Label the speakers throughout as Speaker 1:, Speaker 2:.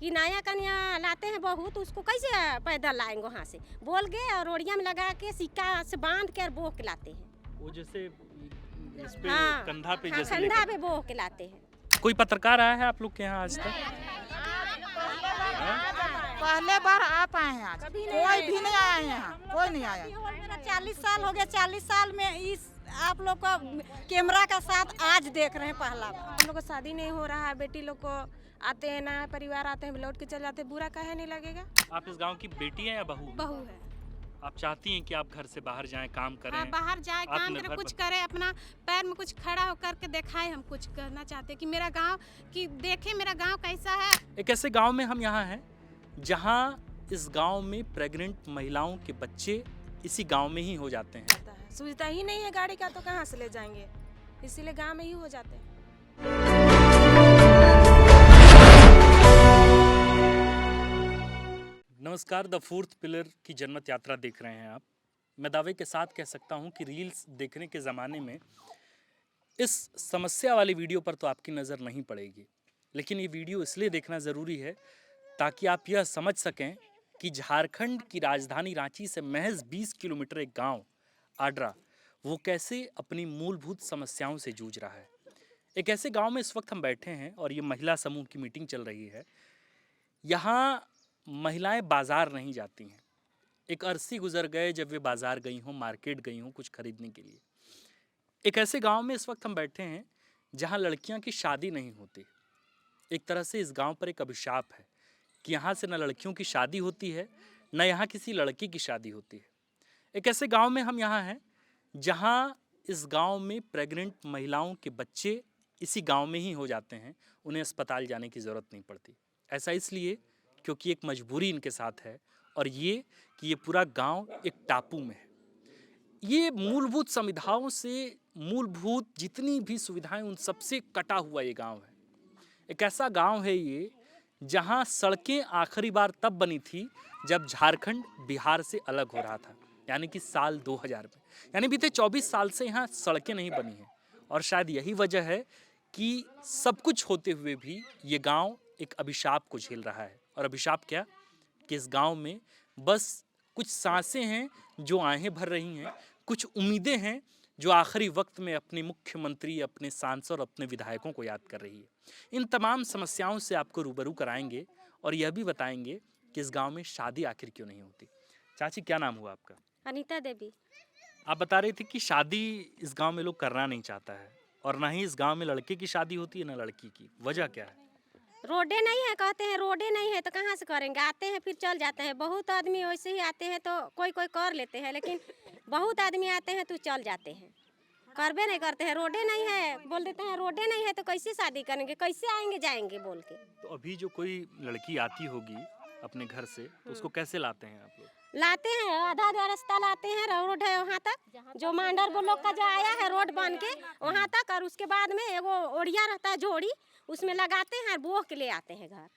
Speaker 1: कि नया कन्या लाते हैं बहू तो उसको कैसे पैदल लाएंगे वहाँ से, बोल के और रोड़िया में लगा के सिक्का से बांध के और बोह के लाते हैं।
Speaker 2: वो जैसे इस पे
Speaker 1: हाँ,
Speaker 2: कंधा पे
Speaker 1: हाँ,
Speaker 2: जैसे
Speaker 1: कंधा पे बोह के लाते हैं।
Speaker 2: कोई पत्रकार आया है आप लोग के यहाँ आज तक?
Speaker 3: पहले बार आ पाए हैं आज, कोई भी नहीं आया यहाँ, कोई नहीं आया।
Speaker 1: मेरा 40 साल हो गया, 40 साल में इस आप लोग का कैमरा का साथ आज देख रहे हैं पहला बार।
Speaker 4: हम लोग को शादी नहीं हो रहा है, बेटी लोग को आते हैं नया परिवार आते हैं लौट के चले जाते हैं, बुरा काहे नहीं लगेगा?
Speaker 2: आप इस गांव की बेटी हैं या बहू?
Speaker 4: बहू है।
Speaker 2: आप चाहती हैं कि आप घर से बाहर जाएं, काम करें?
Speaker 4: हाँ, बाहर जाए काम
Speaker 2: आत्मनिर्भर
Speaker 4: करें, कुछ करें, अपना पैर में कुछ खड़ा होकर के दिखाए। हम कुछ करना चाहते हैं कि मेरा गांव कि देखे मेरा गांव कैसा है।
Speaker 2: एक ऐसे गांव में हम यहाँ हैं जहाँ इस गांव में प्रेग्नेंट महिलाओं के बच्चे इसी गांव में ही हो जाते हैं।
Speaker 4: सुविधा ही नहीं है गाड़ी का तो कहाँ से ले जाएंगे, इसीलिए गाँव में ही हो जाते हैं।
Speaker 2: नमस्कार, द फोर्थ पिलर की जनमत यात्रा देख रहे हैं आप। मैं दावे के साथ कह सकता हूं कि रील्स देखने के ज़माने में इस समस्या वाली वीडियो पर तो आपकी नज़र नहीं पड़ेगी, लेकिन ये वीडियो इसलिए देखना ज़रूरी है ताकि आप यह समझ सकें कि झारखंड की राजधानी रांची से महज 20 किलोमीटर एक गांव आडरा वो कैसे अपनी मूलभूत समस्याओं से जूझ रहा है। एक ऐसे गांव में इस वक्त हम बैठे हैं और ये महिला समूह की मीटिंग चल रही है। यहाँ महिलाएं बाजार नहीं जाती हैं। एक अरसी गुजर गए जब वे बाजार गई हों, मार्केट गई हों कुछ खरीदने के लिए। एक ऐसे गांव में इस वक्त हम बैठे हैं जहां लड़कियां की शादी नहीं होती। एक तरह से इस गांव पर एक अभिशाप है कि यहाँ से न लड़कियों की शादी होती है, न यहाँ किसी लड़की की शादी होती है। एक ऐसे गांव में हम यहाँ हैं जहाँ इस गांव में प्रेग्नेंट महिलाओं के बच्चे इसी गांव में ही हो जाते हैं, उन्हें अस्पताल जाने की ज़रूरत नहीं पड़ती। ऐसा इसलिए क्योंकि एक मजबूरी इनके साथ है और ये कि ये पूरा गांव एक टापू में है। ये मूलभूत सुविधाओं से, मूलभूत जितनी भी सुविधाएं उन सबसे कटा हुआ ये गांव है। एक ऐसा गांव है ये जहां सड़कें आखिरी बार तब बनी थी जब झारखंड बिहार से अलग हो रहा था, यानी कि साल 2000 में। यानी बीते 24 साल से यहाँ सड़कें नहीं बनी हैं और शायद यही वजह है कि सब कुछ होते हुए भी ये गांव एक अभिशाप को झेल रहा है। और अभिशाप क्या कि इस गांव में बस कुछ सांसें हैं जो आहें भर रही हैं, कुछ उम्मीदें हैं जो आखिरी वक्त में अपने मुख्यमंत्री, अपने सांसद और अपने विधायकों को याद कर रही है। इन तमाम समस्याओं से आपको रूबरू कराएंगे और यह भी बताएंगे कि इस गांव में शादी आखिर क्यों नहीं होती। चाची, क्या नाम हुआ आपका?
Speaker 1: अनीता देवी।
Speaker 2: आप बता रहे थे कि शादी इस गांव में लोग करना नहीं चाहता है और ना ही इस गांव में लड़के की शादी होती है ना लड़की की। वजह क्या है?
Speaker 1: रोडे नहीं है, कहते हैं रोडे नहीं है तो कहाँ से करेंगे। आते हैं फिर चल जाते हैं। बहुत आदमी वैसे ही आते हैं तो कोई कोई कर लेते हैं, लेकिन बहुत आदमी आते हैं तो चल जाते हैं, करबे नहीं करते हैं। रोडे नहीं है, बोल देते हैं रोडे नहीं है तो कैसे शादी करेंगे, कैसे आएंगे जाएंगे बोल के।
Speaker 2: तो अभी जो कोई लड़की आती होगी अपने घर से तो उसको कैसे लाते हैं आप लोग?
Speaker 1: लाते हैं, आधा आधा रास्ता लाते हैं, रोड है वहाँ तक, जो मांडर ब्लॉक का जो आया है रोड बन के वहाँ तक, और उसके बाद में एगो ओढ़िया रहता है जोड़ी, उसमें लगाते हैं, बोह के ले आते हैं घर।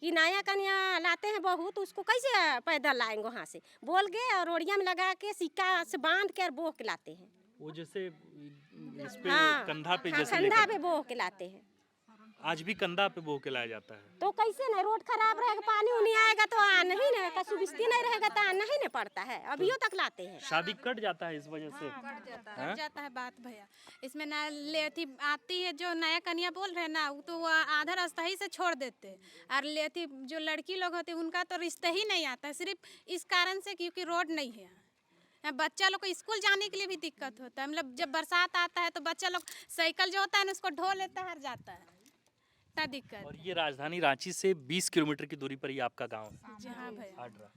Speaker 1: कि नया कन्या लाते हैं बहू तो उसको कैसे पैदल लाएंगे वहाँ से, बोल के और ओढ़िया में लगा के सिक्का से बांध के और बोह के लाते हैं।
Speaker 2: वो जैसे इस पे
Speaker 1: हाँ,
Speaker 2: कंधा पे
Speaker 1: हाँ,
Speaker 2: जैसे
Speaker 1: कंधा पे बोह के लाते हैं।
Speaker 2: आज भी कंधा पे बोह के लाया जाता है।
Speaker 1: तो कैसे नहीं, रोड खराब रहेगा, पानी उनी आएगा तो आना ही नहीं, का सुविस्ती नहीं रहेगा तो आना ही नहीं पड़ता है। अभियो तक लाते हैं।
Speaker 2: शादी कट जाता है इस वजह से।
Speaker 4: कट जाता है बात भैया। इसमें ना लेती आती है जो नया कन्या बोल रहे हैं ना, तो वो आधा रास्ता ही से छोड़ देते हैं, और लेती जो लड़की लोग होती है उनका तो रिश्ता ही नहीं आता है, सिर्फ इस कारण से क्योंकि रोड नहीं है। बच्चा लोग को स्कूल जाने के लिए भी दिक्कत होता है। मतलब जब बरसात आता है तो बच्चा लोग साइकिल जो होता है ना उसको ढो लेता है, जाता है, इतना दिक्कत।
Speaker 2: और ये राजधानी रांची से 20 किलोमीटर की दूरी पर ही आपका गांव है?
Speaker 4: जी हाँ भैया।
Speaker 2: आडरा।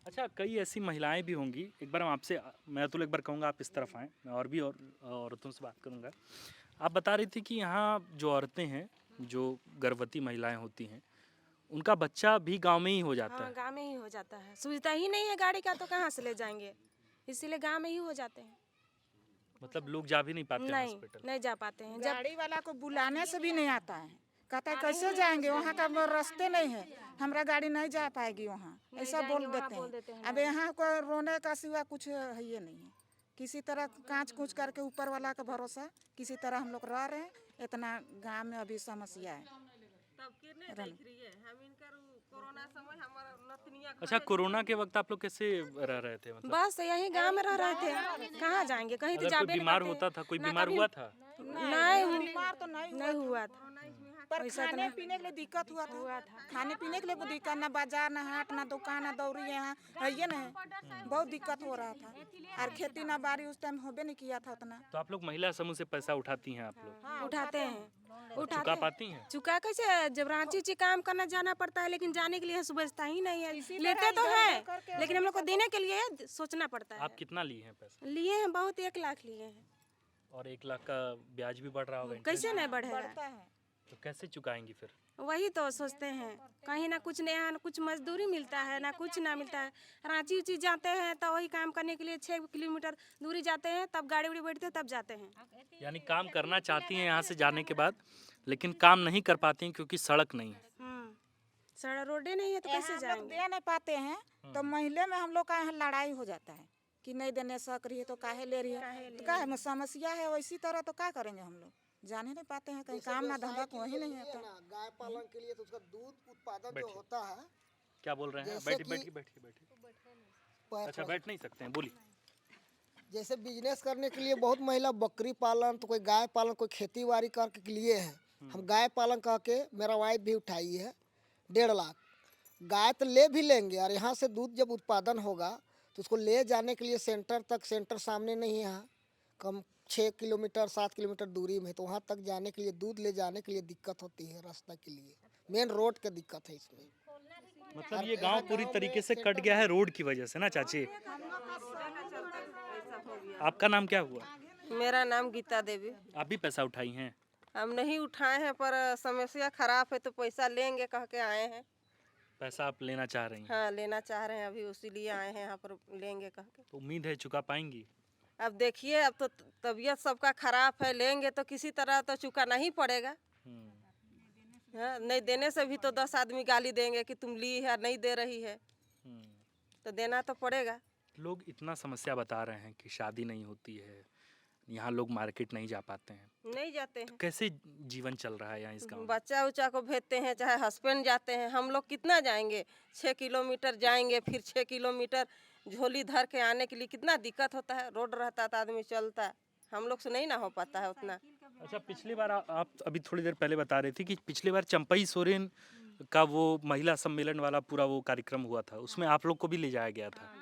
Speaker 2: अच्छा, कई ऐसी महिलाएं भी होंगी। एक बार मैं तो एक बार कहूँगा आप इस तरफ आएँ, मैं और भी औरतों से बात करूँगा। आप बता रही थी कि यहाँ जो औरतें हैं, जो गर्भवती महिलाएं होती हैं, उनका बच्चा भी गांव में ही हो जाता है।
Speaker 4: गाँव में ही हो जाता है, सुविधा ही नहीं है गाड़ी का तो कहाँ से ले जाएंगे, इसीलिए गाँव में ही हो जाते हैं।
Speaker 2: मतलब लोग जा भी नहीं पाते हॉस्पिटल?
Speaker 4: नहीं जा पाते हैं।
Speaker 3: गाड़ी वाला को बुलाने से भी नहीं आता है, कहता है कैसे जाएंगे, वहाँ का रास्ते नहीं है, हमारा गाड़ी नहीं जा पाएगी वहाँ, ऐसा बोल देते हैं। अब यहाँ को रोने का सिवा कुछ है ये नहीं है। किसी तरह कांच कूच करके ऊपर वाला का भरोसा किसी तरह हम लोग रह रहे हैं। इतना गांव में अभी समस्या है।
Speaker 2: अच्छा, कोरोना के वक्त आप लोग कैसे रह रहे थे? मतलब
Speaker 1: बस यही गांव में रह रहे थे, कहाँ जाएंगे, कहीं तो
Speaker 2: अगर कोई
Speaker 1: जाबे नहीं
Speaker 2: बीमार
Speaker 1: करते।
Speaker 2: होता था, कोई
Speaker 1: ना
Speaker 2: बीमार
Speaker 1: कभी-
Speaker 2: हुआ था?
Speaker 1: नहीं
Speaker 3: बीमार तो नहीं
Speaker 1: नहीं हुआ था।
Speaker 3: पर खाने पीने के लिए दिक्कत हुआ था। खाने पीने के लिए भी दिक्कत, ना बाजार, ना हाट, ना दुकान, ना दौरी, यहाँ है ये नहीं, बहुत दिक्कत हो रहा था। और खेती ना बाड़ी उस टाइम होबे नहीं किया था उतना।
Speaker 2: तो आप लोग महिला समूह से पैसा उठाती हैं आप लोग?
Speaker 1: उठाते हैं,
Speaker 2: चुका पाती हैं?
Speaker 1: चुका कैसे, जब रांची काम करना जाना पड़ता है, लेकिन जाने के लिए सुबह ही नहीं है। लेते तो है, लेकिन हम लोग को देने के लिए सोचना पड़ता है।
Speaker 2: आप कितना लिए हैं पैसा?
Speaker 1: लिए हैं बहुत, 1 लाख लिए हैं।
Speaker 2: और 1 लाख का ब्याज भी बढ़ रहा होगा, इंटरेस्ट?
Speaker 1: कैसे नहीं बढ़ेगा?
Speaker 3: बढ़ता है।
Speaker 2: तो कैसे चुकाएंगी फिर?
Speaker 1: वही तो सोचते हैं, कहीं ना कुछ नया, ना कुछ मजदूरी मिलता है, ना कुछ ना मिलता है। रांची उची जाते हैं तो वही काम करने के लिए 6 किलोमीटर दूरी जाते हैं, तब गाड़ी उड़ी बैठते हैं, तब जाते हैं।
Speaker 2: यानी काम करना चाहती हैं यहाँ से जाने के बाद, लेकिन काम नहीं कर पाती हैं क्योंकि सड़क नहीं है।
Speaker 1: सड़क रोडे नहीं है तो कैसे
Speaker 3: हम लोग
Speaker 1: जाएंगे?
Speaker 3: दे नहीं पाते हैं तो महीने में हम लोग का यहाँ लड़ाई हो जाता है कि नहीं देने सक रही है तो काहे ले रही है, तो क्या है, समस्या है वैसी तरह, तो क्या करेंगे हम लोग, जाने नहीं पाते हैं, कहीं काम ना धंधा कोई नहीं आता।
Speaker 5: गाय पालन के लिए तो उसका दूध उत्पादन जो होता है,
Speaker 2: क्या बोल रहे हैं?
Speaker 5: जैसे
Speaker 2: बैठिए
Speaker 5: कि-
Speaker 2: बैठिए बैठिए बैठिए। अच्छा, बैठ नहीं सकते हैं, बोलिए।
Speaker 5: जैसे बिजनेस करने के लिए बहुत महिला बकरी पालन, तो कोई गाय पालन, कोई खेती बाड़ी करके लिए है। हम गाय पालन कह के मेरा वाइफ भी उठाई है 1.5 लाख। गाय तो ले भी लेंगे, और यहाँ से दूध जब उत्पादन होगा तो उसको ले जाने के लिए सेंटर तक, सेंटर सामने नहीं है यहाँ, कम 6 किलोमीटर 7 किलोमीटर दूरी में, तो वहाँ तक जाने के लिए, दूध ले जाने के लिए दिक्कत होती है, रास्ता के लिए, मेन रोड की दिक्कत है इसमें।
Speaker 2: मतलब ये गांव पूरी तरीके से कट गया है रोड की वजह से ना चाची? आपका नाम क्या हुआ?
Speaker 6: मेरा नाम गीता देवी।
Speaker 2: आप भी पैसा उठाई हैं?
Speaker 6: हम नहीं उठाए हैं, पर समस्या खराब है तो पैसा लेंगे कह के आए हैं।
Speaker 2: पैसा आप लेना चाह रही हैं?
Speaker 6: हाँ, लेना चाह रहे हैं, अभी उसी लिए आए हैं यहाँ पर, लेंगे कह के।
Speaker 2: तो उम्मीद है चुका पाएंगी?
Speaker 6: अब देखिए, अब तो तबीयत सबका खराब है, लेंगे तो किसी तरह तो चुकाना ही पड़ेगा। हाँ, नहीं देने से भी तो 10 आदमी गाली देंगे कि तुम ली है, नहीं दे रही है, तो देना तो पड़ेगा।
Speaker 2: लोग इतना समस्या बता रहे हैं कि शादी नहीं होती है, यहाँ लोग मार्केट नहीं जा पाते हैं,
Speaker 6: नहीं जाते हैं,
Speaker 2: कैसे जीवन चल रहा है यहाँ इस गाँव में?
Speaker 6: बच्चा उच्चा को भेजते हैं, चाहे हस्बैंड जाते हैं, हम लोग कितना जाएंगे? 6 किलोमीटर जाएंगे, फिर 6 किलोमीटर झोली धर के आने के लिए कितना दिक्कत होता है। रोड रहता तो आदमी चलता है, हम लोग से नहीं ना हो पाता है उतना।
Speaker 2: अच्छा, पिछली बार आप अभी थोड़ी देर पहले बता रहे थे कि पिछली बार चंपई सोरेन का वो महिला सम्मेलन वाला पूरा वो कार्यक्रम हुआ था, उसमें आप लोग को भी ले जाया गया था,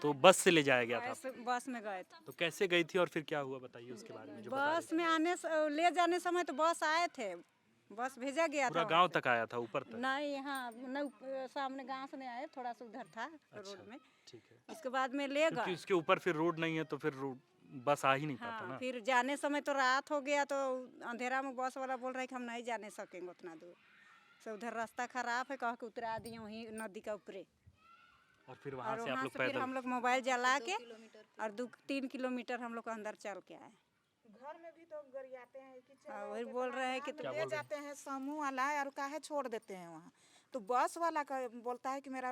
Speaker 2: तो बस से ले जाया गया था।
Speaker 7: बस में गए थे।
Speaker 2: तो कैसे गई थी और फिर क्या हुआ, बताइए उसके बारे में जो बता रहे
Speaker 7: बस में ले जाने समय तो बस आए थे, बस भेजा गया
Speaker 2: थे। पूरा
Speaker 7: था।
Speaker 2: गांव तक आया था, ऊपर तक?
Speaker 7: नहीं, यहाँ नहीं, सामने गांव से नहीं आए, थोड़ा सा उधर था रोड में।
Speaker 2: ठीक है,
Speaker 7: उसके बाद में ले
Speaker 2: क्योंकि
Speaker 7: गए।
Speaker 2: उसके ऊपर फिर रोड नहीं है, तो फिर रोड बस आ ही नहीं पाता
Speaker 7: हाँ,
Speaker 2: ना।
Speaker 7: फिर जाने समय तो रात हो गया, तो अंधेरा में बस वाला बोल रहा है कि हम नहीं जाने सकेंगे उतना दूर से, उधर रास्ता खराब है, कह के उतरा दिए वहीं नदी का ऊपरे।
Speaker 2: और फिर वहाँ
Speaker 7: और
Speaker 2: से आप
Speaker 7: वहाँ
Speaker 2: लोग
Speaker 7: से फिर
Speaker 2: पैदल?
Speaker 7: हम लोग मोबाइल जला के और 2-3 किलोमीटर हम लोग अंदर चल के आए।
Speaker 3: घर में भी तो गरियाते हैं कि
Speaker 7: हाँ, वही बोल रहे हैं कि
Speaker 3: हम ले जाते हैं समूह वाला, और काहे छोड़ देते हैं वहाँ, तो बस वाला का बोलता है कि मेरा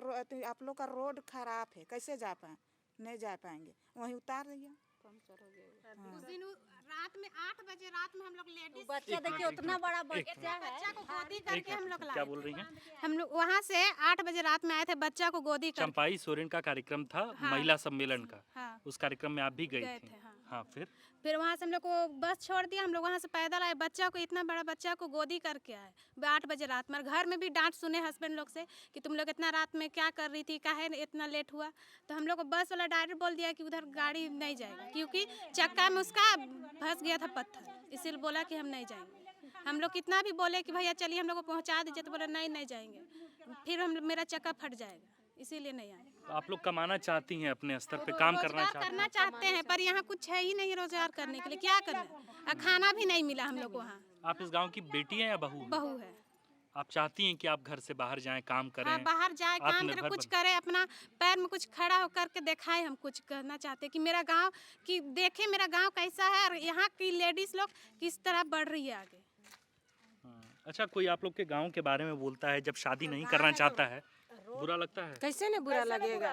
Speaker 3: आप लोग का रोड खराब है, कैसे जा पाए, नहीं जा पाएंगे, वहीं उतार दिया।
Speaker 4: उस दिन रात में 8 बजे रात में हम लोग लेडीज
Speaker 7: बच्चा देखिए, उतना बड़ा बच्चा है।
Speaker 4: बच्चा को गोदी करके हम लोग
Speaker 2: क्या
Speaker 4: लाए
Speaker 2: बोल रही हैं?
Speaker 4: हम लोग वहाँ से 8 बजे रात में आए थे, बच्चा को गोदी करके।
Speaker 2: चंपाई सोरेन का कार्यक्रम था, महिला सम्मेलन का।
Speaker 4: हाँ,
Speaker 2: उस कार्यक्रम में आप भी गए
Speaker 4: गए
Speaker 2: थे?
Speaker 4: थे, हाँ।
Speaker 2: हाँ,
Speaker 4: फिर वहाँ से हम लोग को बस छोड़ दिया, हम लोग वहाँ से पैदल आए, बच्चा को, इतना बड़ा बच्चा को गोदी करके आए 8 बजे रात में। घर में भी डांट सुने हस्बैंड लोग से कि तुम लोग इतना रात में क्या कर रही थी, काहे इतना लेट हुआ। तो हम लोग को बस वाला डायरेक्ट बोल दिया कि उधर गाड़ी नहीं जाएगी, क्योंकि चक्का में उसका फंस गया था पत्थर, इसीलिए बोला कि हम नहीं जाएंगे। हम लोग कितना भी बोले कि भैया चलिए हम लोग को पहुँचा दीजिए, तो बोले नहीं जाएंगे, फिर मेरा चक्का फट जाएगा, इसीलिए नहीं आए।
Speaker 2: तो आप लोग कमाना चाहती हैं, अपने स्तर पे काम करना
Speaker 4: रोजगार
Speaker 2: चाहती
Speaker 4: करना चाहते हैं, पर यहाँ कुछ है ही नहीं रोजगार करने के लिए, क्या करें, और खाना भी नहीं मिला हम लोग को वहाँ।
Speaker 2: हैं? आप इस गांव की बेटी हैं या बहू हैं?
Speaker 4: बहू है।
Speaker 2: आप चाहती हैं कि आप घर से बाहर जाएं, काम करें?
Speaker 4: हाँ, बाहर जाए, काम करे,
Speaker 2: आत्मनिर्भर
Speaker 4: कुछ
Speaker 2: बने।
Speaker 4: करे, अपना पैर में कुछ खड़ा होकर के दिखाए। हम कुछ करना चाहते हैं कि मेरा गांव की देखे, मेरा गांव कैसा है और यहाँ की लेडीज लोग किस तरह बढ़ रही है आगे।
Speaker 2: अच्छा, कोई आप लोग के गांव के बारे में बोलता है जब शादी नहीं करना चाहता है, बुरा लगता है?
Speaker 1: कैसे नहीं बुरा लगेगा?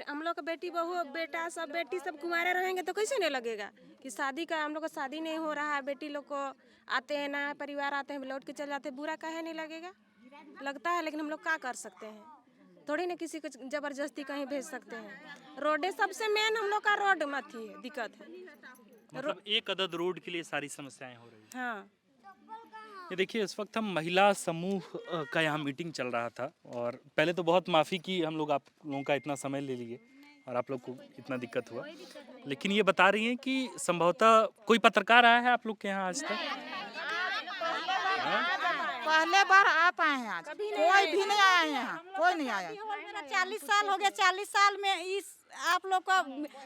Speaker 1: हम लोग का बेटी बहू बेटा सब बेटी सब कुंवारे रहेंगे तो कैसे नहीं लगेगा कि शादी का, हम लोग का शादी नहीं हो रहा है, बेटी लोग को आते हैं ना, परिवार आते हैं, लौट के चले जाते हैं, बुरा काहे नहीं लगेगा? लगता है, लेकिन हम लोग क्या कर सकते हैं? थोड़ी ना किसी को जबरदस्ती कहीं भेज सकते हैं। रोडे सबसे मेन हम लोग का रोड मत ही है, दिक्कत है।
Speaker 2: मतलब एक अदद रोड के लिए सारी समस्याएं हो रही हैं।
Speaker 1: हाँ,
Speaker 2: ये देखिए इस वक्त हम महिला समूह का यहाँ मीटिंग चल रहा था और पहले तो बहुत माफ़ी की हम लोग आप लोगों का इतना समय ले लिए और आप लोग को इतना दिक्कत हुआ, लेकिन ये बता रही हैं कि संभवतः कोई पत्रकार आया है आप लोग के यहाँ आज तक?
Speaker 3: पहले बार आप आए हैं आज, कोई भी नहीं आया है यहाँ, कोई नहीं आया।
Speaker 7: मेरा 40 साल हो गया, 40 साल में इस आप लोग का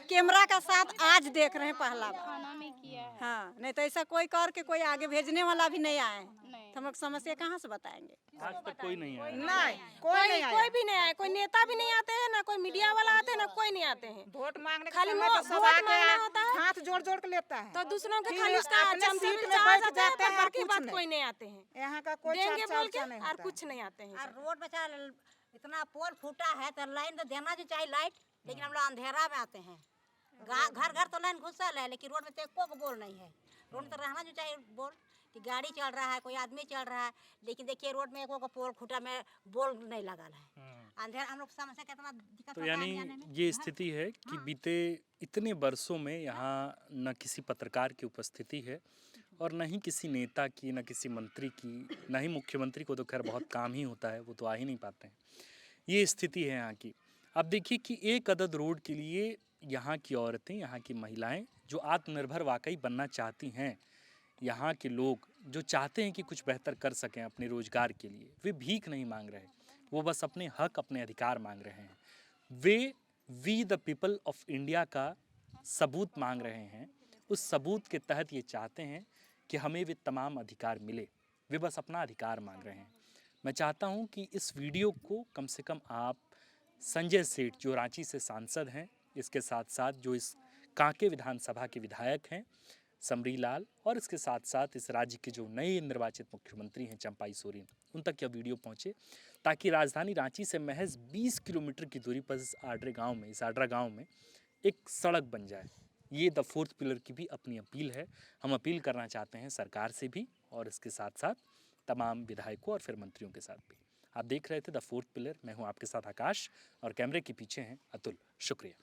Speaker 7: कैमरा का साथ आज देख रहे हैं पहला बार। हाँ, नहीं तो ऐसा कोई कर के कोई आगे भेजने वाला भी नहीं आए हैं। तो हम लोग समस्या कहाँ से बताएंगे?
Speaker 2: आज तक कोई नहीं आया।
Speaker 3: नहीं, कोई नहीं आया।
Speaker 1: कोई भी नहीं आया, कोई नेता भी नहीं आते हैं, ना कोई मीडिया वाला आते हैं, ना कोई नहीं आते हैं।
Speaker 3: वोट मांगने के
Speaker 1: खाली
Speaker 3: समय तो सब
Speaker 1: वोट
Speaker 3: आके
Speaker 1: मांगना होता है।
Speaker 3: हाथ जोड़ जोड़ के लेता है।
Speaker 1: तो दूसरों के
Speaker 3: फिर
Speaker 1: खाली
Speaker 3: अपने सीट में बैठ जाते हैं और
Speaker 1: के
Speaker 3: कुछ
Speaker 1: बाद
Speaker 3: नहीं।
Speaker 1: कोई नहीं आते हैं,
Speaker 3: यहाँ का कोई
Speaker 1: देंगे
Speaker 3: चर्चा
Speaker 1: बोल के
Speaker 3: उर्चा नहीं
Speaker 1: और
Speaker 3: होता है।
Speaker 1: कुछ नहीं आते हैं।
Speaker 8: और रोड पे चल इतना पोल फूटा है तो लाइन तो देना जो चाहिए लाइट, लेकिन हम लोग अंधेरा में आते हैं। घर घर तो लाइन घुसल है, लेकिन रोड में तो एको को बोल नहीं है। रोड में तो रहना जो चाहिए बोल कि गाड़ी चल रहा है, कोई आदमी चल रहा है, लेकिन देखिए रोड में एको को पोल फूटा में बोल नहीं लगा है। अंधेरा हम लोग समस्या कितना दिक्कत
Speaker 2: तो
Speaker 8: होता है
Speaker 2: यानी
Speaker 8: आने में।
Speaker 2: ये स्थिति है कि बीते इतने वर्षों में यहाँ न किसी पत्रकार की उपस्थिति है और न ही किसी नेता की, न किसी मंत्री की, न ही मुख्यमंत्री को तो खैर बहुत काम ही होता है, वो तो आ ही नहीं पाते हैं। ये स्थिति है यहाँ की। अब देखिए कि एक अदद रोड के लिए यहाँ की औरतें, यहाँ की महिलाएं जो आत्मनिर्भर वाकई बनना चाहती हैं, यहाँ के लोग जो चाहते हैं कि कुछ बेहतर कर सकें अपने रोजगार के लिए, वे भीख नहीं मांग रहे, वो बस अपने हक, अपने अधिकार मांग रहे हैं। वे we the people of India का सबूत मांग रहे हैं। उस सबूत के तहत ये चाहते हैं कि हमें वे तमाम अधिकार मिले, वे बस अपना अधिकार मांग रहे हैं। मैं चाहता हूँ कि इस वीडियो को कम से कम आप संजय सेठ जो रांची से सांसद हैं, इसके साथ साथ जो इस कांके विधानसभा के विधायक हैं समरी लाल, और इसके साथ साथ इस राज्य के जो नए निर्वाचित मुख्यमंत्री हैं चंपाई सोरेन, उन तक यह वीडियो पहुंचे ताकि राजधानी रांची से महज 20 किलोमीटर की दूरी पर इस आड्रा गांव में एक सड़क बन जाए। ये द फोर्थ पिलर की भी अपनी अपील है। हम अपील करना चाहते हैं सरकार से भी और इसके साथ साथ तमाम विधायकों और फिर मंत्रियों के साथ भी। आप देख रहे थे द फोर्थ पिलर, मैं हूं आपके साथ आकाश और कैमरे के पीछे हैं अतुल। शुक्रिया।